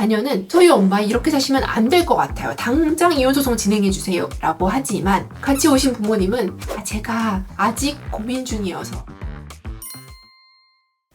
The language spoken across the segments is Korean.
자녀는 저희 엄마 이렇게 사시면 안 될 것 같아요. 당장 이혼소송 진행해주세요 라고 하지만 같이 오신 부모님은 제가 아직 고민 중이어서.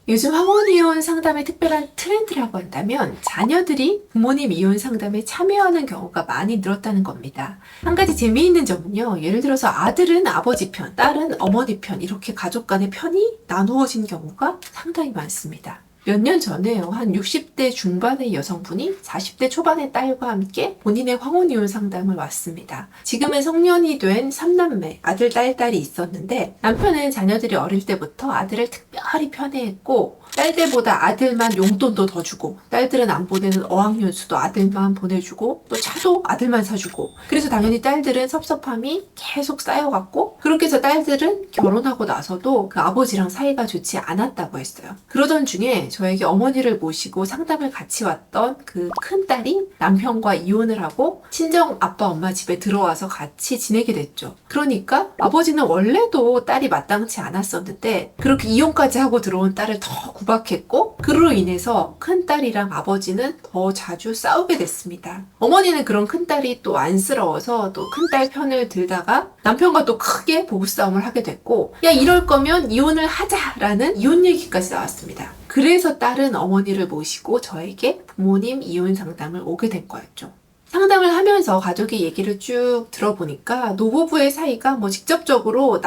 요즘 황혼이혼 상담의 특별한 트렌드라고 한다면 자녀들이 부모님 이혼 상담에 참여하는 경우가 많이 늘었다는 겁니다. 한 가지 재미있는 점은요. 예를 들어서 아들은 아버지 편, 딸은 어머니 편 이렇게 가족 간의 편이 나누어진 경우가 상당히 많습니다. 몇 년 전에요. 한 60대 중반의 여성분이 40대 초반의 딸과 함께 본인의 황혼이혼 상담을 왔습니다. 지금은 성년이 된 3남매, 아들, 딸이 있었는데 남편은 자녀들이 어릴 때부터 아들을 특별히 편애했고 딸들보다 아들만 용돈도 더 주고 딸들은 안 보내는 어학연수도 아들만 보내주고 또 차도 아들만 사주고 그래서 당연히 딸들은 섭섭함이 계속 쌓여갔고 그렇게 해서 딸들은 결혼하고 나서도 그 아버지랑 사이가 좋지 않았다고 했어요. 그러던 중에 저에게 어머니를 모시고 상담을 같이 왔던 그 큰딸이 남편과 이혼을 하고 친정 아빠 엄마 집에 들어와서 같이 지내게 됐죠. 그러니까 아버지는 원래도 딸이 마땅치 않았었는데 그렇게 이혼까지 하고 들어온 딸을 더 구박했고 그로 인해서 큰딸이랑 아버지는 더 자주 싸우게 됐습니다. 어머니는 그런 큰딸이 또 안쓰러워서 또 큰딸 편을 들다가 남편과 또 크게 부부싸움을 하게 됐고 야 이럴 거면 이혼을 하자라는 이혼 얘기까지 나왔습니다. 그래서 딸은 어머니를 모시고 저에게 부모님 이혼 상담을 오게 된 거였죠. 상담을 하면서 가족의 얘기를 쭉 들어보니까 노부부의 사이가 직접적으로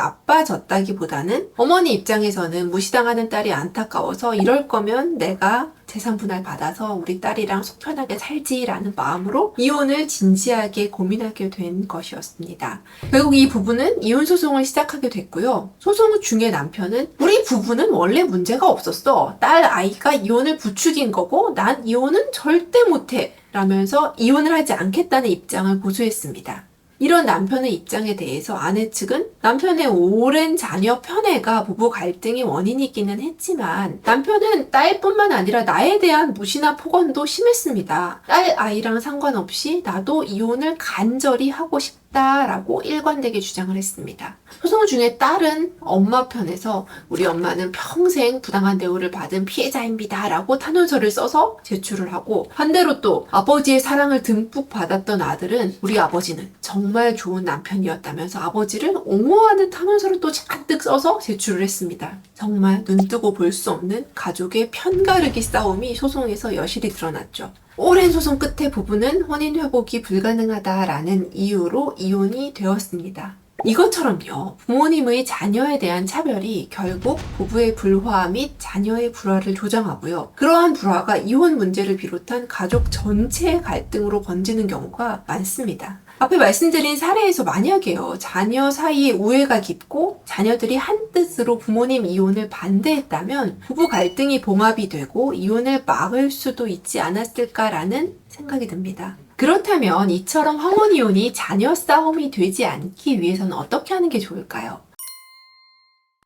나빠졌다기보다는 어머니 입장에서는 무시당하는 딸이 안타까워서 이럴 거면 내가 재산 분할 받아서 우리 딸이랑 속 편하게 살지라는 마음으로 이혼을 진지하게 고민하게 된 것이었습니다. 결국 이 부부는 이혼 소송을 시작하게 됐고요. 소송 중에 남편은 우리 부부는 원래 문제가 없었어. 딸 아이가 이혼을 부추긴 거고 난 이혼은 절대 못해. 라면서 이혼을 하지 않겠다는 입장을 고수했습니다. 이런 남편의 입장에 대해서 아내 측은 남편의 오랜 자녀 편애가 부부 갈등의 원인이기는 했지만 남편은 딸뿐만 아니라 나에 대한 무시나 폭언도 심했습니다. 딸 아이랑 상관없이 나도 이혼을 간절히 하고 싶다라고 일관되게 주장을 했습니다. 소송 중에 딸은 엄마 편에서 우리 엄마는 평생 부당한 대우를 받은 피해자입니다 라고 탄원서를 써서 제출을 하고 반대로 또 아버지의 사랑을 듬뿍 받았던 아들은 우리 아버지는 정말 좋은 남편이었다면서 아버지를 옹호하는 탄원서를 또 잔뜩 써서 제출을 했습니다. 정말 눈뜨고 볼 수 없는 가족의 편가르기 싸움이 소송에서 여실히 드러났죠. 오랜 소송 끝에 부부는 혼인 회복이 불가능하다라는 이유로 이혼이 되었습니다. 이것처럼요, 부모님의 자녀에 대한 차별이 결국 부부의 불화 및 자녀의 불화를 조장하고요. 그러한 불화가 이혼 문제를 비롯한 가족 전체의 갈등으로 번지는 경우가 많습니다. 앞에 말씀드린 사례에서 만약에요, 자녀 사이에 우애가 깊고 자녀들이 한 뜻으로 부모님 이혼을 반대했다면 부부 갈등이 봉합이 되고 이혼을 막을 수도 있지 않았을까라는 생각이 듭니다. 그렇다면 이처럼 황혼이혼이 자녀 싸움이 되지 않기 위해서는 어떻게 하는 게 좋을까요?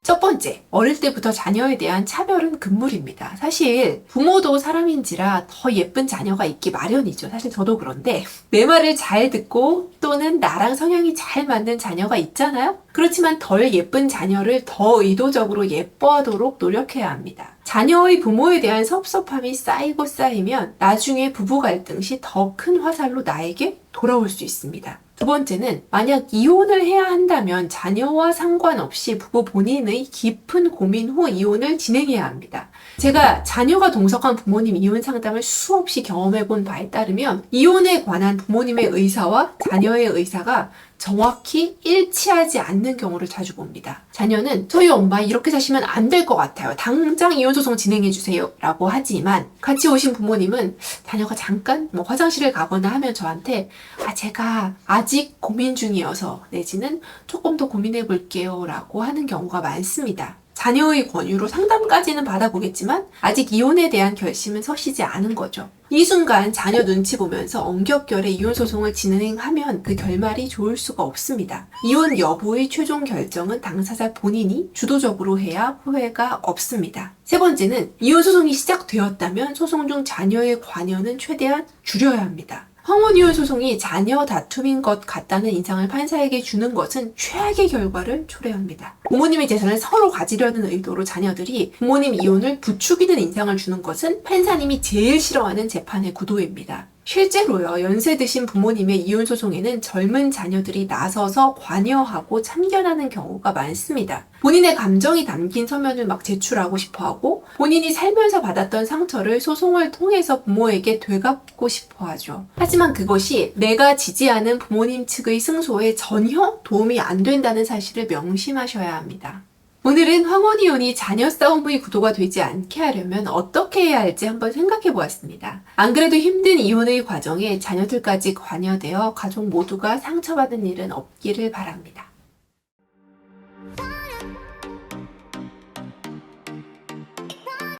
첫 번째, 어릴 때부터 자녀에 대한 차별은 금물입니다. 사실 부모도 사람인지라 더 예쁜 자녀가 있기 마련이죠. 사실 저도 그런데 내 말을 잘 듣고 또는 나랑 성향이 잘 맞는 자녀가 있잖아요. 그렇지만 덜 예쁜 자녀를 더 의도적으로 예뻐하도록 노력해야 합니다. 자녀의 부모에 대한 섭섭함이 쌓이고 쌓이면 나중에 부부 갈등 시 더 큰 화살로 나에게 돌아올 수 있습니다. 두 번째는 만약 이혼을 해야 한다면 자녀와 상관없이 부부 본인의 깊은 고민 후 이혼을 진행해야 합니다. 제가 자녀가 동석한 부모님 이혼 상담을 수없이 경험해 본 바에 따르면 이혼에 관한 부모님의 의사와 자녀의 의사가 정확히 일치하지 않는 경우를 자주 봅니다. 자녀는 저희 엄마 이렇게 사시면 안 될 것 같아요. 당장 이혼소송 진행해주세요 라고 하지만 같이 오신 부모님은 자녀가 잠깐 화장실을 가거나 하면 저한테 제가 아직 고민 중이어서 내지는 조금 더 고민해 볼게요 라고 하는 경우가 많습니다. 자녀의 권유로 상담까지는 받아보겠지만 아직 이혼에 대한 결심은 서시지 않은 거죠. 이 순간 자녀 눈치 보면서 엄격결에 이혼소송을 진행하면 그 결말이 좋을 수가 없습니다. 이혼 여부의 최종 결정은 당사자 본인이 주도적으로 해야 후회가 없습니다. 세 번째는 이혼소송이 시작되었다면 소송 중 자녀의 관여는 최대한 줄여야 합니다. 황혼이혼 소송이 자녀 다툼인 것 같다는 인상을 판사에게 주는 것은 최악의 결과를 초래합니다. 부모님의 재산을 서로 가지려는 의도로 자녀들이 부모님 이혼을 부추기는 인상을 주는 것은 판사님이 제일 싫어하는 재판의 구도입니다. 실제로요, 연세 드신 부모님의 이혼 소송에는 젊은 자녀들이 나서서 관여하고 참견하는 경우가 많습니다. 본인의 감정이 담긴 서면을 막 제출하고 싶어 하고 본인이 살면서 받았던 상처를 소송을 통해서 부모에게 되갚고 싶어 하죠. 하지만 그것이 내가 지지하는 부모님 측의 승소에 전혀 도움이 안 된다는 사실을 명심하셔야 합니다. 오늘은 황혼이혼이 자녀 싸움의 구도가 되지 않게 하려면 어떻게 해야 할지 한번 생각해 보았습니다. 안 그래도 힘든 이혼의 과정에 자녀들까지 관여되어 가족 모두가 상처받은 일은 없기를 바랍니다.